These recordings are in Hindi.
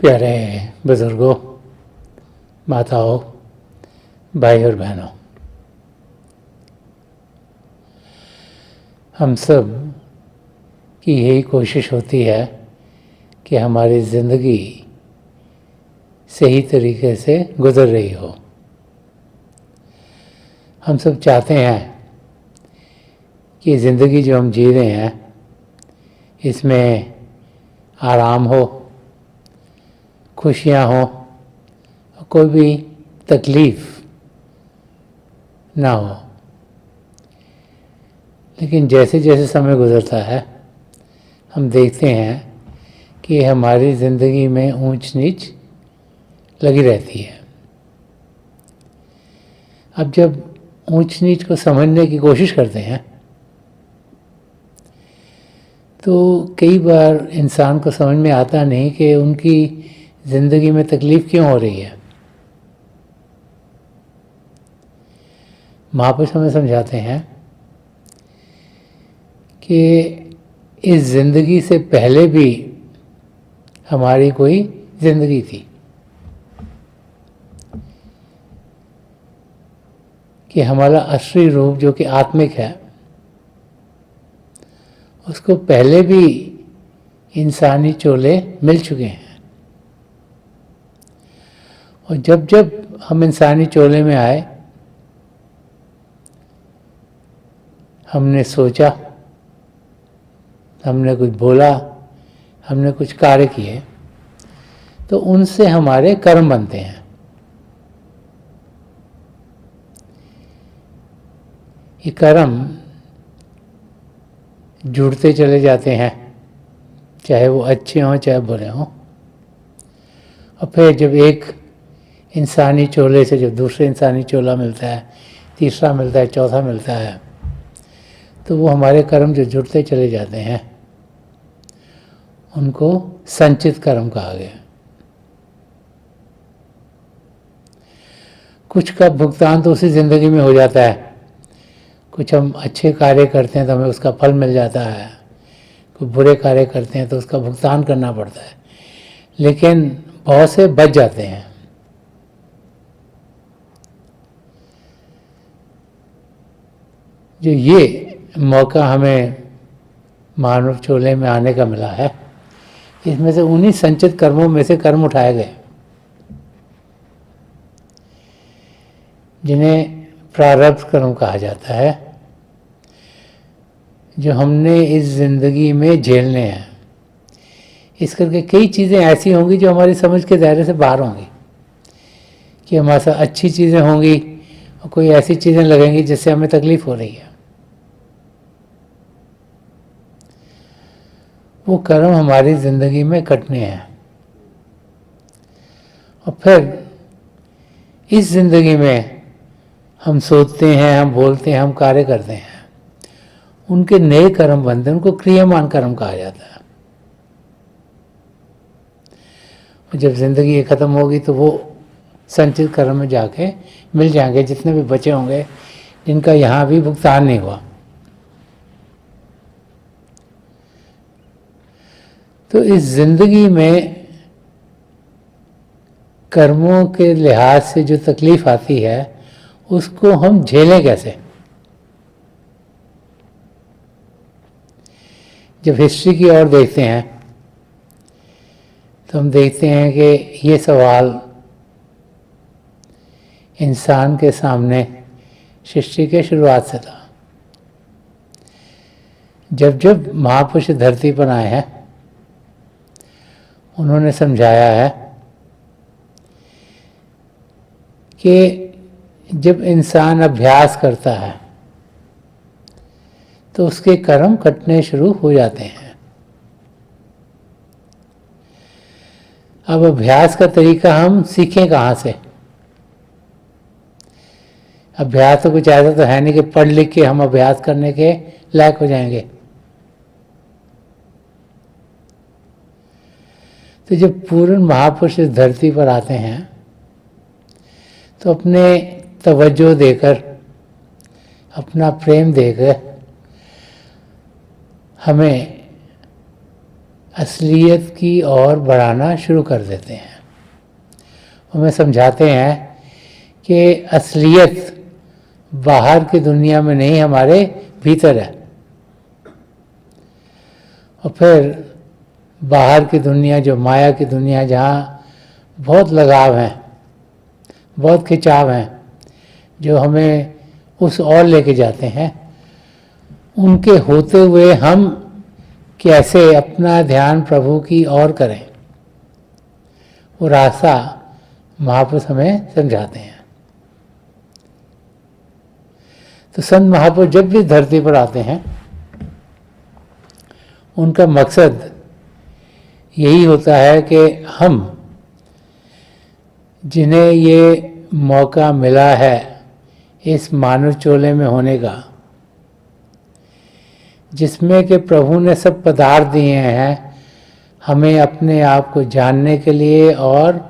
प्यारे बुजुर्गों, माताओं, भाई और बहनों, हम सब की यही कोशिश होती है कि हमारी ज़िंदगी सही तरीके से गुजर रही हो। हम सब चाहते हैं कि ज़िंदगी जो हम जी रहे हैं इसमें आराम हो, खुशियाँ हो, कोई भी तकलीफ़ ना हो। लेकिन जैसे जैसे समय गुजरता है हम देखते हैं कि हमारी ज़िंदगी में ऊंच नीच लगी रहती है। अब जब ऊंच नीच को समझने की कोशिश करते हैं तो कई बार इंसान को समझ में आता नहीं कि उनकी ज़िंदगी में तकलीफ़ क्यों हो रही है। महापुरुष हमें समझाते हैं कि इस ज़िंदगी से पहले भी हमारी कोई ज़िंदगी थी, कि हमारा असली रूप जो कि आत्मिक है उसको पहले भी इंसानी चोले मिल चुके हैं। और जब जब हम इंसानी चोले में आए हमने सोचा, हमने कुछ बोला, हमने कुछ कार्य किए तो उनसे हमारे कर्म बनते हैं। ये कर्म जुड़ते चले जाते हैं, चाहे वो अच्छे हों चाहे बुरे हों। और फिर जब एक इंसानी चोले से जब दूसरे इंसानी चोला मिलता है, तीसरा मिलता है, चौथा मिलता है, तो वो हमारे कर्म जो जुड़ते चले जाते हैं उनको संचित कर्म कहा गया। कुछ का भुगतान तो उसी ज़िंदगी में हो जाता है। कुछ हम अच्छे कार्य करते हैं तो हमें उसका फल मिल जाता है, कुछ बुरे कार्य करते हैं तो उसका भुगतान करना पड़ता है। लेकिन बहुत से बच जाते हैं। जो ये मौका हमें मानव चोले में आने का मिला है, इसमें से उन्हीं संचित कर्मों में से कर्म उठाए गए जिन्हें प्रारब्ध कर्म कहा जाता है, जो हमने इस ज़िंदगी में झेलने हैं। इस करके कई चीज़ें ऐसी होंगी जो हमारी समझ के दायरे से बाहर होंगी, कि हमारे साथ अच्छी चीज़ें होंगी और कोई ऐसी चीज़ें लगेंगी जिससे हमें तकलीफ़ हो रही है। वो कर्म हमारी ज़िंदगी में कटने हैं। और फिर इस ज़िंदगी में हम सोचते हैं, हम बोलते हैं, हम कार्य करते हैं, उनके नए कर्म बनते हैं, उनको क्रियामान कर्म कहा जाता है। जब ज़िंदगी ख़त्म होगी तो वो संचित कर्म में जाके मिल जाएंगे, जितने भी बचे होंगे जिनका यहाँ भी भुगतान नहीं हुआ। तो इस ज़िंदगी में कर्मों के लिहाज से जो तकलीफ़ आती है उसको हम झेलें कैसे। जब हिस्ट्री की ओर देखते हैं तो हम देखते हैं कि ये सवाल इंसान के सामने सृष्टि के शुरुआत से था। जब जब महापुरुष धरती पर आए हैं उन्होंने समझाया है कि जब इंसान अभ्यास करता है तो उसके कर्म कटने शुरू हो जाते हैं। अब अभ्यास का तरीका हम सीखें कहाँ से। अभ्यास तो कुछ ऐसा तो है नहीं कि पढ़ लिख के हम अभ्यास करने के लायक हो जाएंगे। तो जब पूर्ण महापुरुष इस धरती पर आते हैं तो अपने तवज्जो देकर, अपना प्रेम देकर हमें असलियत की ओर बढ़ाना शुरू कर देते हैं। हमें समझाते हैं कि असलियत बाहर की दुनिया में नहीं, हमारे भीतर है। और फिर बाहर की दुनिया, जो माया की दुनिया, जहाँ बहुत लगाव है, बहुत खिंचाव है, जो हमें उस ओर लेके जाते हैं, उनके होते हुए हम कैसे अपना ध्यान प्रभु की ओर करें, वो रास्ता महापुरुष हमें समझाते हैं। तो संत महापुरुष जब भी धरती पर आते हैं, उनका मकसद यही होता है कि हम, जिन्हें ये मौका मिला है इस मानव चोले में होने का, जिसमें कि प्रभु ने सब पदार्थ दिए हैं हमें अपने आप को जानने के लिए और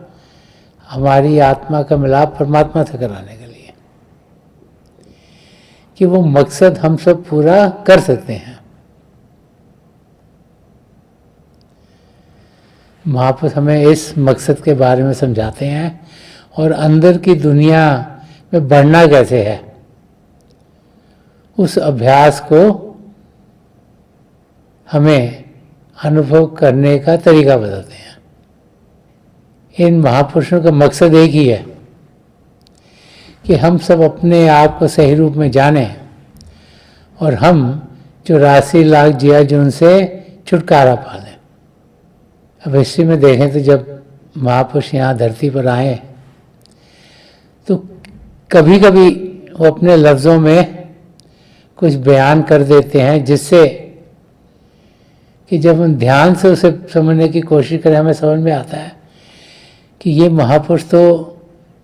हमारी आत्मा का मिलाप परमात्मा से कराने के लिए, कि वो मकसद हम सब पूरा कर सकते हैं। महापुरुष हमें इस मकसद के बारे में समझाते हैं और अंदर की दुनिया में बढ़ना कैसे है, उस अभ्यास को हमें अनुभव करने का तरीका बताते हैं। इन महापुरुषों का मकसद एक ही है कि हम सब अपने आप को सही रूप में जानें और हम 84 लाख जिया जुन से छुटकारा पा लें। अब हिस्ट्री में देखें तो जब महापुरुष यहाँ धरती पर आए तो कभी कभी वो अपने लफ्ज़ों में कुछ बयान कर देते हैं, जिससे कि जब हम ध्यान से उसे समझने की कोशिश करें, हमें समझ में आता है कि ये महापुरुष तो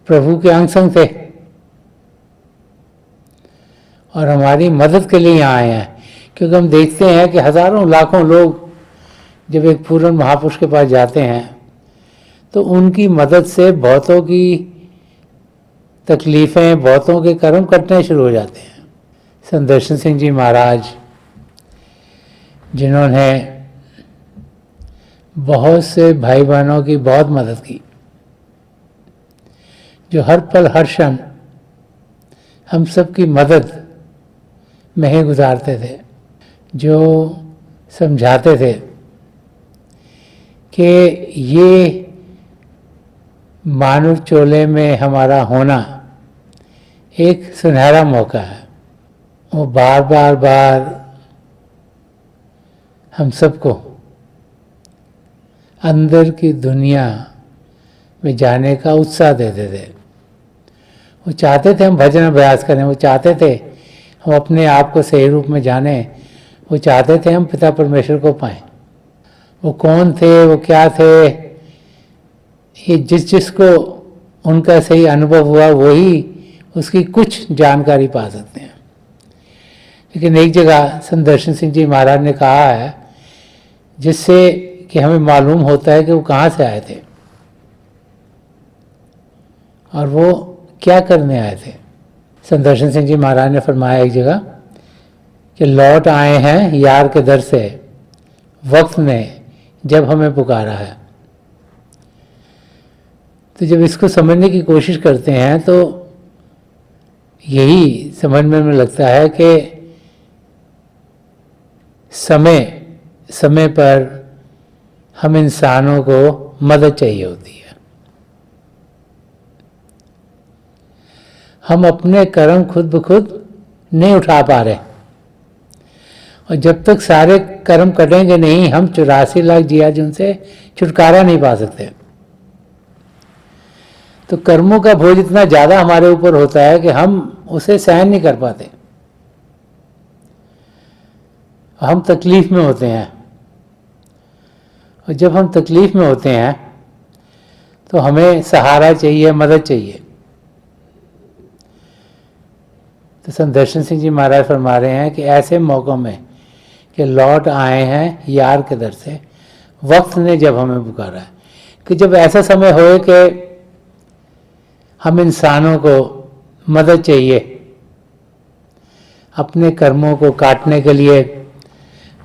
प्रभु के अंग संग थे और हमारी मदद के लिए यहाँ आए हैं। क्योंकि हम देखते हैं कि हज़ारों लाखों लोग जब एक पूर्ण महापुरुष के पास जाते हैं तो उनकी मदद से बहुतों की तकलीफ़ें, बहुतों के कर्म कटने शुरू हो जाते हैं। संत दर्शन सिंह जी महाराज, जिन्होंने बहुत से भाई बहनों की बहुत मदद की, जो हर पल हर क्षण हम सब की मदद में ही गुजारते थे, जो समझाते थे कि ये मानव चोले में हमारा होना एक सुनहरा मौका है। वो बार बार हम सबको अंदर की दुनिया में जाने का उत्साह देते थे। वो चाहते थे हम भजन अभ्यास करें, वो चाहते थे हम अपने आप को सही रूप में जानें, वो चाहते थे हम पिता परमेश्वर को पाएं। वो कौन थे, वो क्या थे, ये जिसको उनका सही अनुभव हुआ वही उसकी कुछ जानकारी पा सकते हैं। लेकिन एक जगह संत दर्शन सिंह जी महाराज ने कहा है, जिससे कि हमें मालूम होता है कि वो कहाँ से आए थे और वो क्या करने आए थे। संत दर्शन सिंह जी महाराज ने फरमाया एक जगह कि लौट आए हैं यार के दर से, वक्त ने जब हमें पुकारा है। तो जब इसको समझने की कोशिश करते हैं तो यही समझ में लगता है कि समय पर हम इंसानों को मदद चाहिए होती है। हम अपने कर्म खुद ब खुद नहीं उठा पा रहे, और जब तक सारे कर्म कटेंगे नहीं, हम 84 लाख जिया जिनसे छुटकारा नहीं पा सकते। तो कर्मों का बोझ इतना ज़्यादा हमारे ऊपर होता है कि हम उसे सहन नहीं कर पाते, हम तकलीफ में होते हैं। और जब हम तकलीफ में होते हैं तो हमें सहारा चाहिए, मदद चाहिए। तो संत दर्शन सिंह जी महाराज फरमा रहे हैं कि ऐसे मौक़ों में कि लौट आए हैं यार के दर से, वक्त ने जब हमें पुकारा है, कि जब ऐसा समय हो कि हम इंसानों को मदद चाहिए अपने कर्मों को काटने के लिए,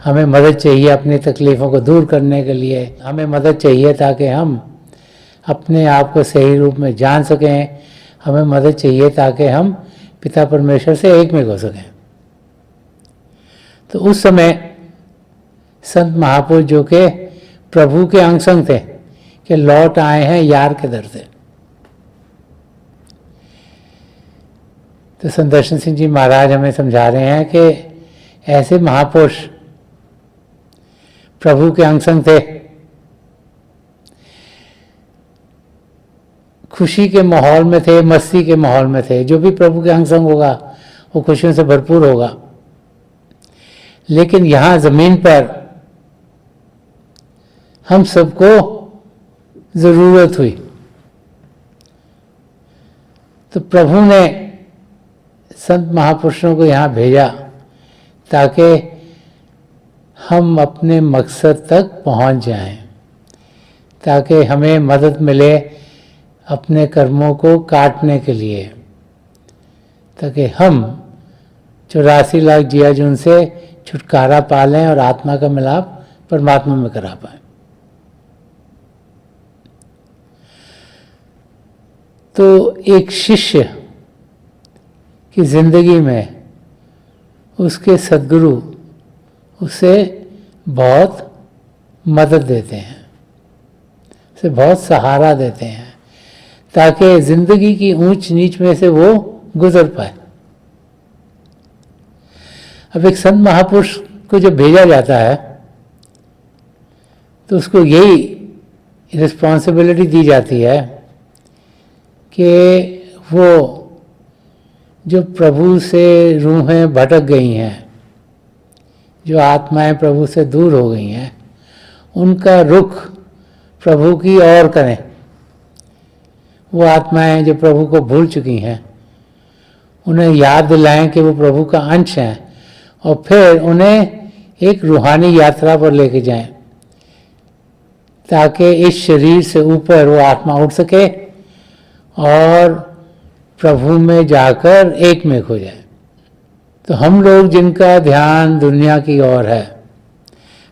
हमें मदद चाहिए अपनी तकलीफ़ों को दूर करने के लिए, हमें मदद चाहिए ताकि हम अपने आप को सही रूप में जान सकें, हमें मदद चाहिए ताकि हम पिता परमेश्वर से एक में हो सकें। तो उस समय संत महापुरुष जो के प्रभु के अंग संग थे कि लौट आए हैं यार के दर से। तो संत दर्शन सिंह जी महाराज हमें समझा रहे हैं कि ऐसे महापुरुष प्रभु के अंग संग थे, खुशी के माहौल में थे, मस्ती के माहौल में थे। जो भी प्रभु के अंग संग होगा वो खुशियों से भरपूर होगा। लेकिन यहाँ ज़मीन पर हम सबको ज़रूरत हुई, तो प्रभु ने संत महापुरुषों को यहाँ भेजा ताकि हम अपने मकसद तक पहुँच जाएं, ताकि हमें मदद मिले अपने कर्मों को काटने के लिए, ताकि हम 84 लाख जिया जुन से छुटकारा पा लें और आत्मा का मिलाप परमात्मा में करा पाएं। तो एक शिष्य की जिंदगी में उसके सद्गुरु उसे बहुत मदद देते हैं, उसे बहुत सहारा देते हैं ताकि जिंदगी की ऊंच नीच में से वो गुजर पाए। अब एक संत महापुरुष को जब भेजा जाता है तो उसको यही रिस्पॉन्सिबिलिटी दी जाती है कि वो जो प्रभु से रूहें भटक गई हैं, जो आत्माएं प्रभु से दूर हो गई हैं, उनका रुख प्रभु की ओर करें। वो आत्माएं जो प्रभु को भूल चुकी हैं उन्हें याद दिलाएं कि वो प्रभु का अंश हैं और फिर उन्हें एक रूहानी यात्रा पर लेके जाएं ताकि इस शरीर से ऊपर वो आत्मा उठ सके और प्रभु में जाकर एक में खो जाए। तो हम लोग जिनका ध्यान दुनिया की ओर है,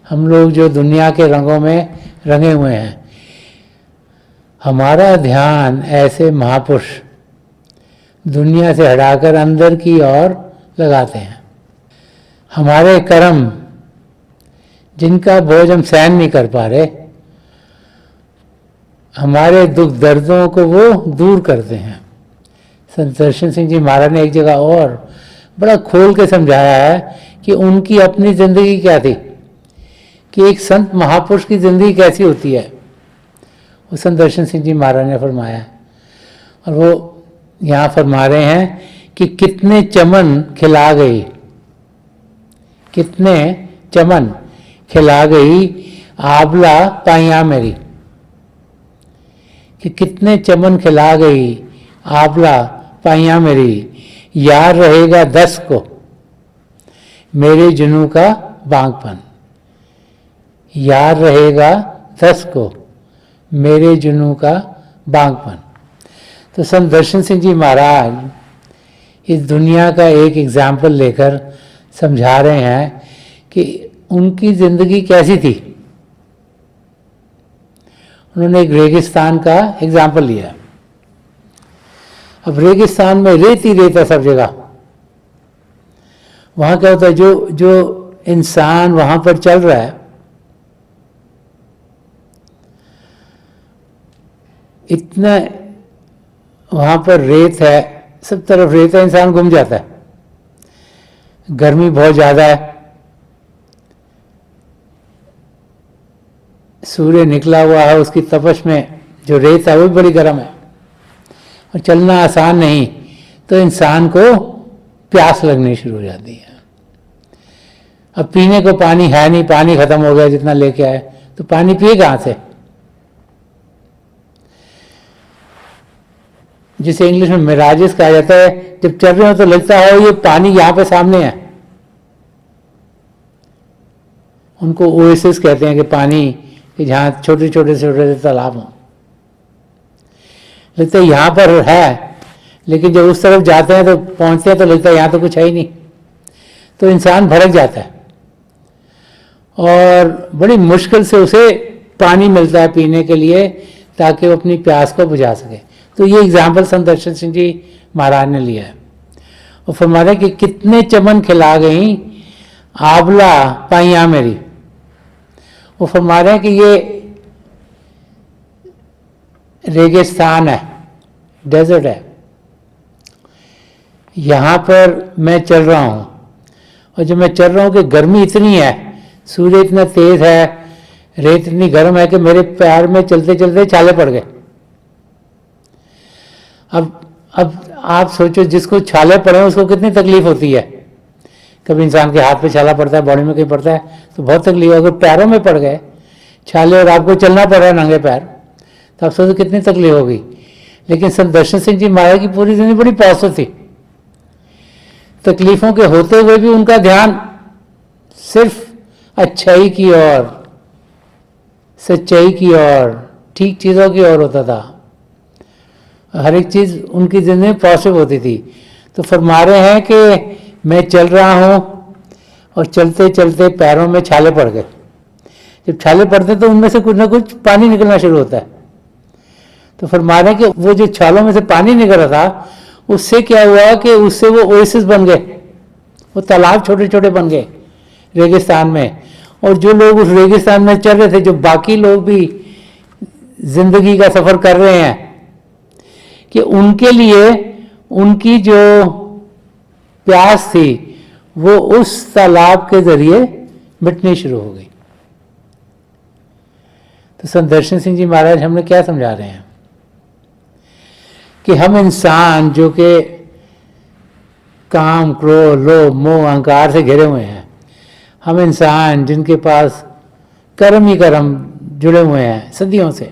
हम लोग जो दुनिया के रंगों में रंगे हुए हैं, हमारा ध्यान ऐसे महापुरुष दुनिया से हटाकर अंदर की ओर लगाते हैं। हमारे कर्म जिनका बोझ हम सहन नहीं कर पा रहे, हमारे दुख दर्दों को वो दूर करते हैं। संत दर्शन सिंह जी महाराज ने एक जगह और बड़ा खोल के समझाया है कि उनकी अपनी ज़िंदगी क्या थी, कि एक संत महापुरुष की ज़िंदगी कैसी होती है। वो संत दर्शन सिंह जी महाराज ने फरमाया और वो यहाँ फरमा रहे हैं कि कितने चमन खिला गई, कितने चमन खिला गई आबला पाइयाँ मेरी, कि कितने चमन खिला गई आबला पाइयाँ मेरी, यार रहेगा 10 को मेरे जुनू का बांगपन, यार रहेगा 10 को मेरे जुनू का बांगपन। तो संत दर्शन सिंह जी महाराज इस दुनिया का एक एग्जाम्पल लेकर समझा रहे हैं कि उनकी ज़िंदगी कैसी थी। उन्होंने एक रेगिस्तान का एग्जाम्पल लिया। अब रेगिस्तान में रेत ही रेत है सब जगह। वहाँ क्या होता है, जो इंसान वहाँ पर चल रहा है, इतना वहाँ पर रेत है, सब तरफ रेत है, इंसान गुम जाता है। गर्मी बहुत ज़्यादा है, सूर्य निकला हुआ है, उसकी तपश में जो रेत है वो भी बड़ी गर्म है और चलना आसान नहीं, तो इंसान को प्यास लगनी शुरू हो जाती है। अब पीने को पानी है नहीं, पानी खत्म हो गया जितना लेके आए, तो पानी पिए कहाँ से। जिसे इंग्लिश में मिराजेस कहा जाता है, जब चल रहे हो तो लगता है ये पानी यहाँ पे सामने है। उनको ओएसिस कहते हैं कि पानी कि जहाँ छोटे छोटे तालाब हों, लगता है यहाँ पर है, लेकिन जब उस तरफ जाते हैं तो पहुँचते हैं तो लगता है यहाँ तो कुछ है ही नहीं, तो इंसान भड़क जाता है। और बड़ी मुश्किल से उसे पानी मिलता है पीने के लिए ताकि वो अपनी प्यास को बुझा सके। तो ये एग्जाम्पल संत दर्शन सिंह जी महाराज ने लिया है। और फरमाया कि कितने चमन खिला गई आंवला पाइया मेरी। वो फरमा रहे हैं कि ये रेगिस्तान है, डेजर्ट है, यहाँ पर मैं चल रहा हूँ और जब मैं चल रहा हूँ कि गर्मी इतनी है, सूर्य इतना तेज है, रेत इतनी गर्म है कि मेरे पैर में चलते चलते छाले पड़ गए। अब आप सोचो जिसको छाले पड़े उसको कितनी तकलीफ होती है। कभी इंसान के हाथ पे छाला पड़ता है, बॉडी में कहीं पड़ता है तो बहुत तकलीफ है। अगर पैरों में पड़ गए छाले और आपको चलना पड़ रहा है नंगे पैर तो आप सोचो कितनी तकलीफ होगी। लेकिन संत दर्शन सिंह जी महाराज की पूरी जिंदगी बड़ी पॉजिटिव थी। तकलीफों के होते हुए भी उनका ध्यान सिर्फ अच्छाई की ओर, सच्चाई की ओर, ठीक चीज़ों की ओर होता था। हर एक चीज़ उनकी जिंदगी में पॉजिटिव होती थी। तो फरमा रहे हैं कि मैं चल रहा हूँ और चलते चलते पैरों में छाले पड़ गए। जब छाले पड़ते तो उनमें से कुछ ना कुछ पानी निकलना शुरू होता है। तो फरमा रहे हैं कि वो जो छालों में से पानी निकल रहा था उससे क्या हुआ कि उससे वो ओएसिस बन गए, वो तालाब छोटे छोटे बन गए रेगिस्तान में। और जो लोग उस रेगिस्तान में चल रहे थे, जो बाकी लोग भी जिंदगी का सफर कर रहे हैं, कि उनके लिए उनकी जो प्यास थी वो उस तालाब के जरिए मिटनी शुरू हो गई। तो संत दर्शन सिंह जी महाराज हमें क्या समझा रहे हैं कि हम इंसान जो कि काम, क्रोध, लोभ, मोह, अहंकार से घिरे हुए हैं, हम इंसान जिनके पास कर्म ही कर्म जुड़े हुए हैं सदियों से,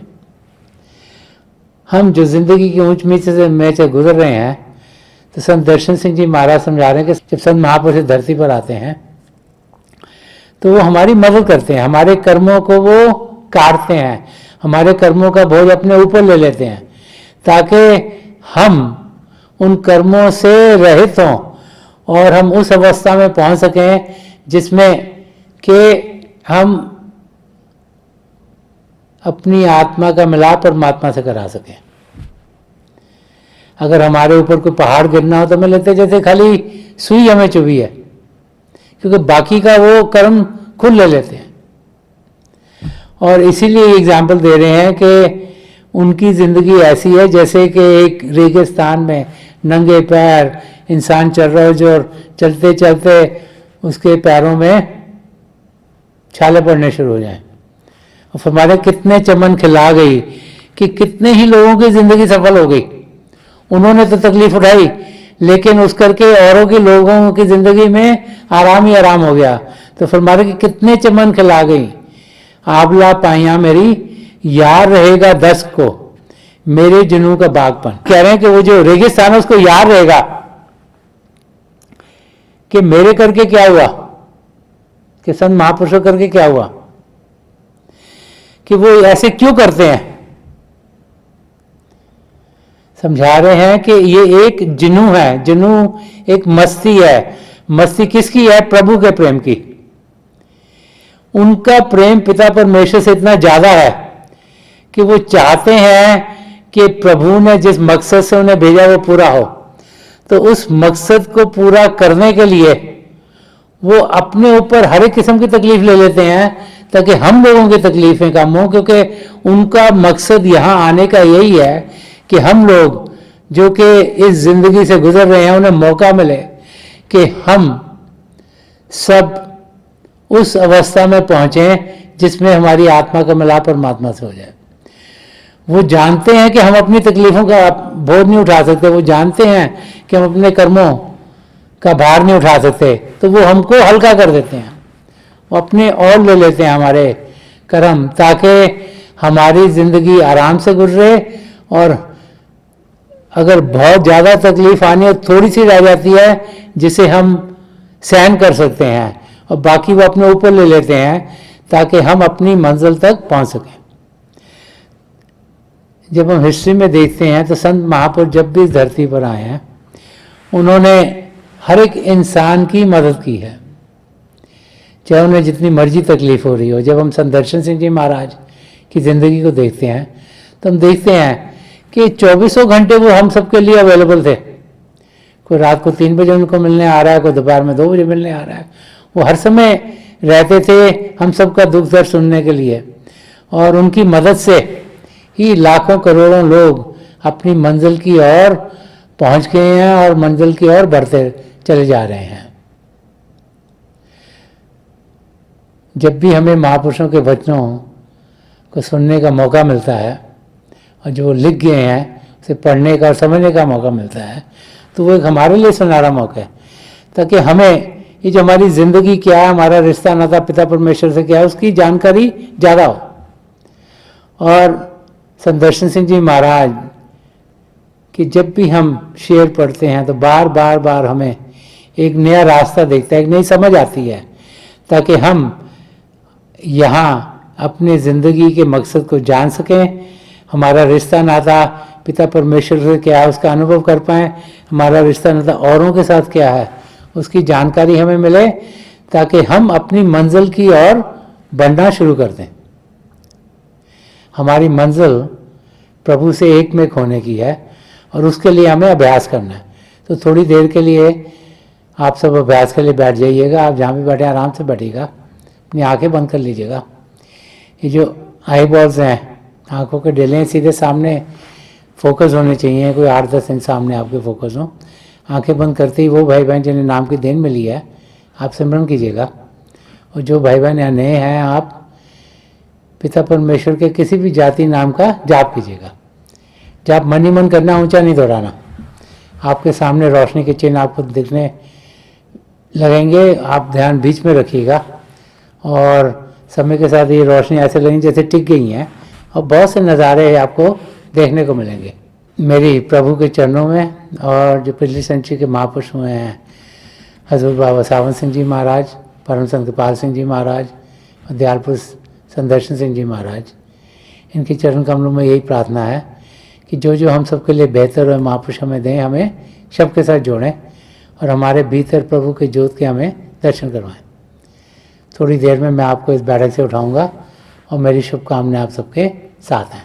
हम जो जिंदगी की ऊंच नीच से गुजर रहे हैं, तो संत दर्शन सिंह जी महाराज समझा रहे हैं कि जब संत महापुरुष धरती पर आते हैं तो वो हमारी मदद करते हैं, हमारे कर्मों को वो काटते हैं, हमारे कर्मों का बोझ अपने ऊपर ले लेते हैं ताकि हम उन कर्मों से रहित हों और हम उस अवस्था में पहुंच सकें जिसमें कि हम अपनी आत्मा का मिलाप परमात्मा से करा सकें। अगर हमारे ऊपर कोई पहाड़ गिरना हो तो हमें लगता है जैसे खाली सुई हमें चुभी है, क्योंकि बाकी का वो कर्म खुद ले लेते हैं। और इसीलिए एग्जाम्पल दे रहे हैं कि उनकी ज़िंदगी ऐसी है जैसे कि एक रेगिस्तान में नंगे पैर इंसान चल रहा है जो चलते चलते उसके पैरों में छाले पड़ने शुरू हो जाएं। और फरमाया कितने चमन खिला गई कि कितने ही लोगों की ज़िंदगी सफल हो गई। उन्होंने तो तकलीफ उठाई लेकिन उस करके औरों के लोगों की ज़िंदगी में आराम ही आराम हो गया। तो फरमाया कि कितने चमन खिला गई आंवला पाइया मेरी, यार रहेगा 10 को मेरे जुनू का बागपन। कह रहे हैं कि वो जो रेगिस्तान है उसको याद रहेगा कि मेरे करके क्या हुआ, कि संत महापुरुषों करके क्या हुआ, कि वो ऐसे क्यों करते हैं। समझा रहे हैं कि ये एक जुनू है, जुनू एक मस्ती है। मस्ती किसकी है? प्रभु के प्रेम की। उनका प्रेम पिता परमेश्वर से इतना ज्यादा है कि वो चाहते हैं कि प्रभु ने जिस मकसद से उन्हें भेजा वो पूरा हो। तो उस मकसद को पूरा करने के लिए वो अपने ऊपर हर एक किस्म की तकलीफ ले लेते हैं ताकि हम लोगों की तकलीफें कम हो, क्योंकि उनका मकसद यहाँ आने का यही है कि हम लोग जो कि इस जिंदगी से गुजर रहे हैं उन्हें मौका मिले कि हम सब उस अवस्था में पहुंचे जिसमें हमारी आत्मा का मिलाप परमात्मा से हो जाए। वो जानते हैं कि हम अपनी तकलीफों का बोझ नहीं उठा सकते, वो जानते हैं कि हम अपने कर्मों का भार नहीं उठा सकते, तो वो हमको हल्का कर देते हैं, वो अपने और ले लेते हैं हमारे कर्म, ताकि हमारी ज़िंदगी आराम से गुजरे। और अगर बहुत ज़्यादा तकलीफ आनी हो थोड़ी सी रह जाती है जिसे हम सहन कर सकते हैं और बाकी वो अपने ऊपर ले लेते हैं ताकि हम अपनी मंजिल तक पहुंच सकें। जब हम हिस्ट्री में देखते हैं तो संत महापुरुष जब भी इस धरती पर आए हैं उन्होंने हर एक इंसान की मदद की है, चाहे उन्हें जितनी मर्जी तकलीफ हो रही हो। जब हम संदर्शन सिंह जी महाराज की ज़िंदगी को देखते हैं तो हम देखते हैं कि 24 घंटे वो हम सबके लिए अवेलेबल थे। कोई रात को 3 बजे उनको मिलने आ रहा है, कोई दोपहर में 2 बजे मिलने आ रहा है। वो हर समय रहते थे हम सबका दुख दर्द सुनने के लिए, और उनकी मदद से ही लाखों करोड़ों लोग अपनी मंजिल की ओर पहुंच गए हैं और मंजिल की ओर बढ़ते चले जा रहे हैं। जब भी हमें महापुरुषों के वचनों को सुनने का मौका मिलता है और जो लिख गए हैं उसे पढ़ने का और समझने का मौका मिलता है, तो वो एक हमारे लिए सुनहरा मौका है, ताकि हमें ये जो हमारी ज़िंदगी क्या है, हमारा रिश्ता नाता पिता परमेश्वर से क्या है, उसकी जानकारी ज़्यादा हो। और संदर्शन सिंह जी महाराज कि जब भी हम शेर पढ़ते हैं तो बार बार बार हमें एक नया रास्ता दिखता है, एक नई समझ आती है, ताकि हम यहाँ अपने ज़िंदगी के मकसद को जान सकें, हमारा रिश्ता नाता पिता परमेश्वर से क्या है उसका अनुभव कर पाएँ, हमारा रिश्ता नाता औरों के साथ क्या है उसकी जानकारी हमें मिले, ताकि हम अपनी मंजिल की ओर बढ़ना शुरू कर दें। हमारी मंजिल प्रभु से एक में होने की है और उसके लिए हमें अभ्यास करना है। तो थोड़ी देर के लिए आप सब अभ्यास के लिए बैठ जाइएगा। आप जहाँ भी बैठे आराम से बैठिएगा, अपनी आंखें बंद कर लीजिएगा। ये जो आई बॉल्स हैं, आंखों के डेले सीधे सामने फोकस होने चाहिए, कोई 8-10 इंच सामने आपके फोकस हो। आंखें बंद करते ही वो भाई बहन जिन्हें नाम की देन मिली है आप सिमरन कीजिएगा। और जो भाई बहन यहाँ नए हैं, आप पिता परमेश्वर के किसी भी जाति नाम का जाप कीजिएगा। जाप मन ही मन करना, ऊंचा नहीं दोहराना। आपके सामने रोशनी के चिन्ह आपको दिखने लगेंगे, आप ध्यान बीच में रखिएगा और समय के साथ ये रोशनी ऐसे लगेंगी जैसे टिक गई हैं और बहुत से नज़ारे आपको देखने को मिलेंगे। मेरी प्रभु के चरणों में और जो पिछली सेंचुरी के महापुरुष हुए हैं, हजरत बाबा सावन सिंह जी महाराज, परम संत कृपाल सिंह जी महाराज और दयाल पुरुष संदर्शन सिंह जी महाराज, इनके चरण कमलों में यही प्रार्थना है कि जो जो हम सबके लिए बेहतर और महापुरुष हमें दें, हमें सबके साथ जोड़ें और हमारे भीतर प्रभु के ज्योत के हमें दर्शन करवाएं। थोड़ी देर में मैं आपको इस बैठक से उठाऊंगा और मेरी शुभकामनाएं आप सबके साथ हैं।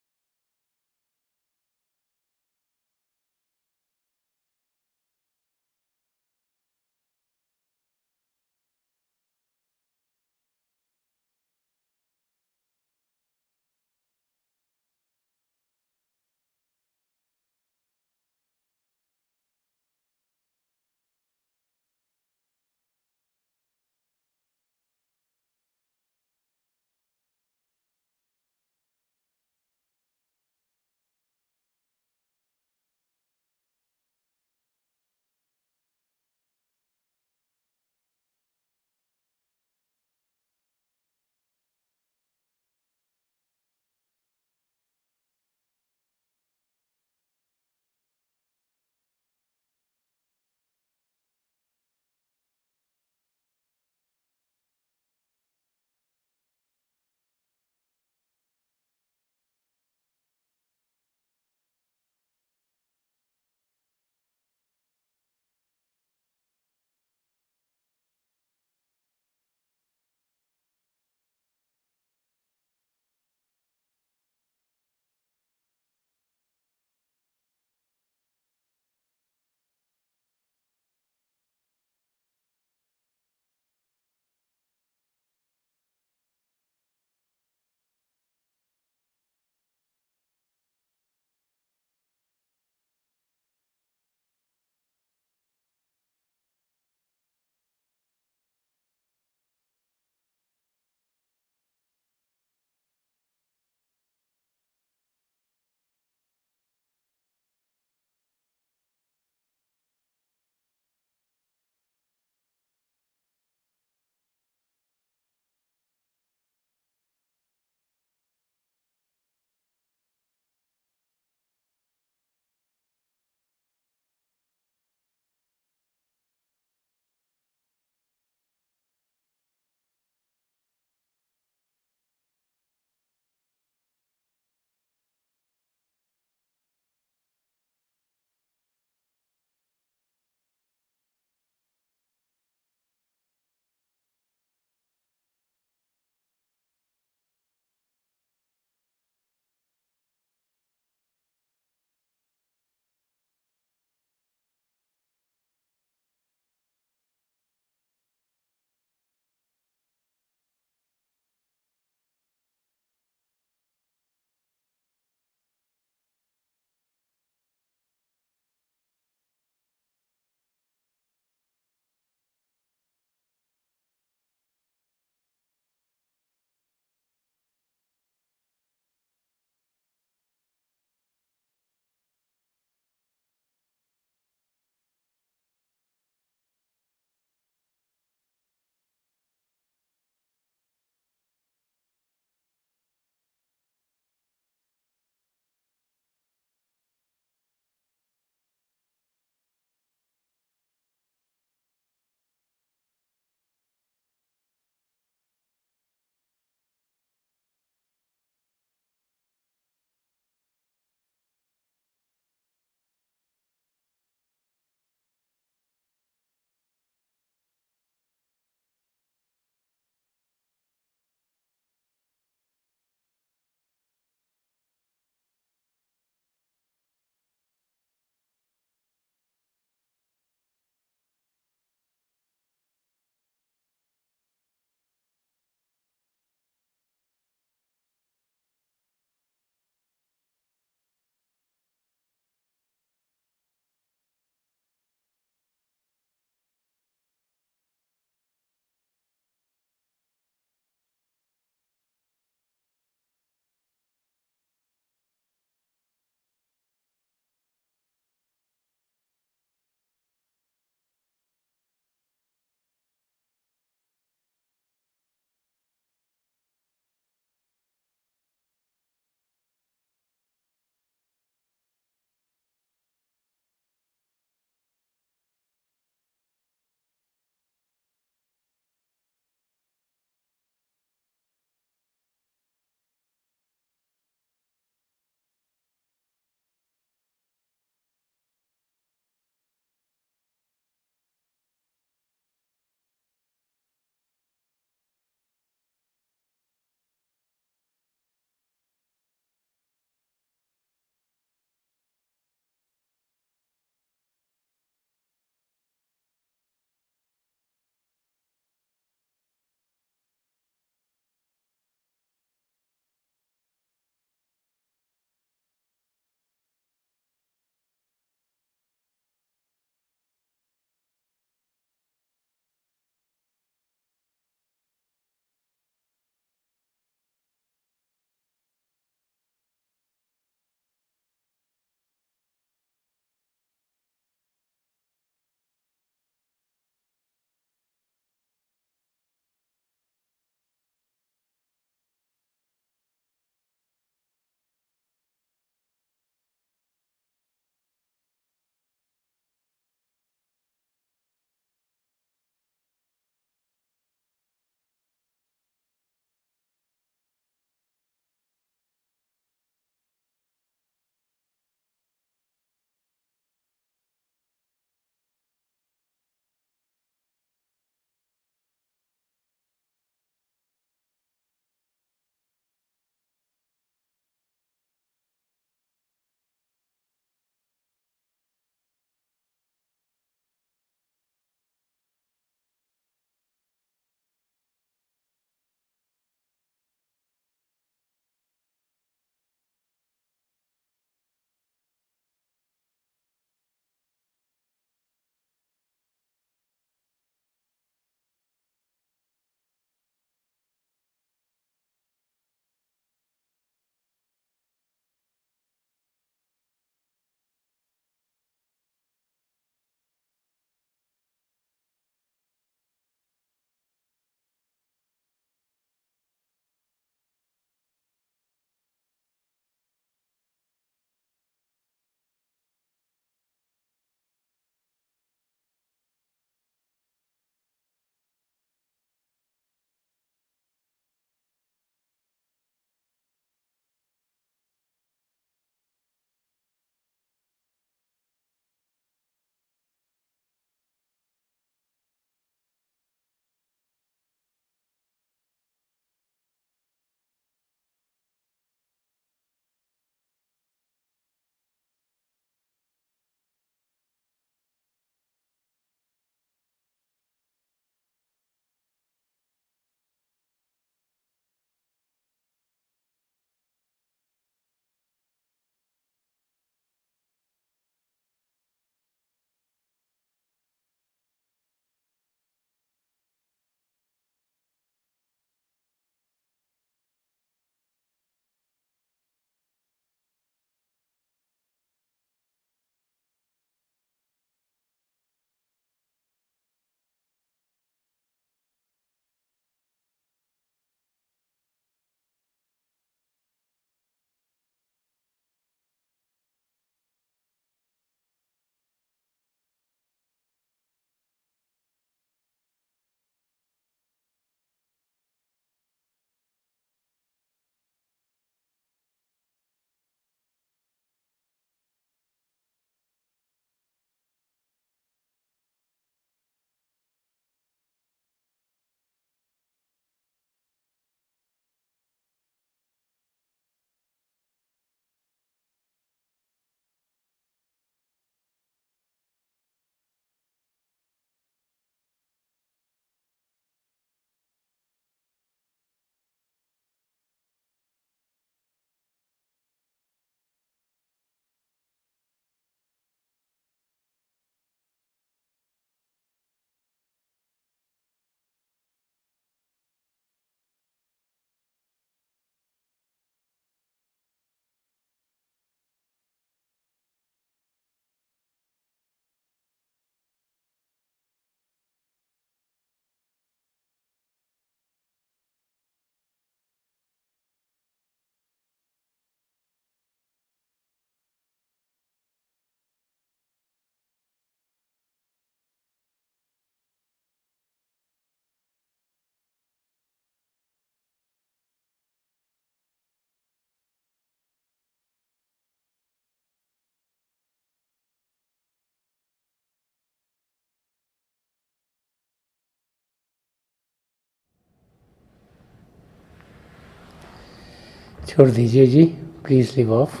छोड़ दीजिए जी, प्लीज़ लीव ऑफ।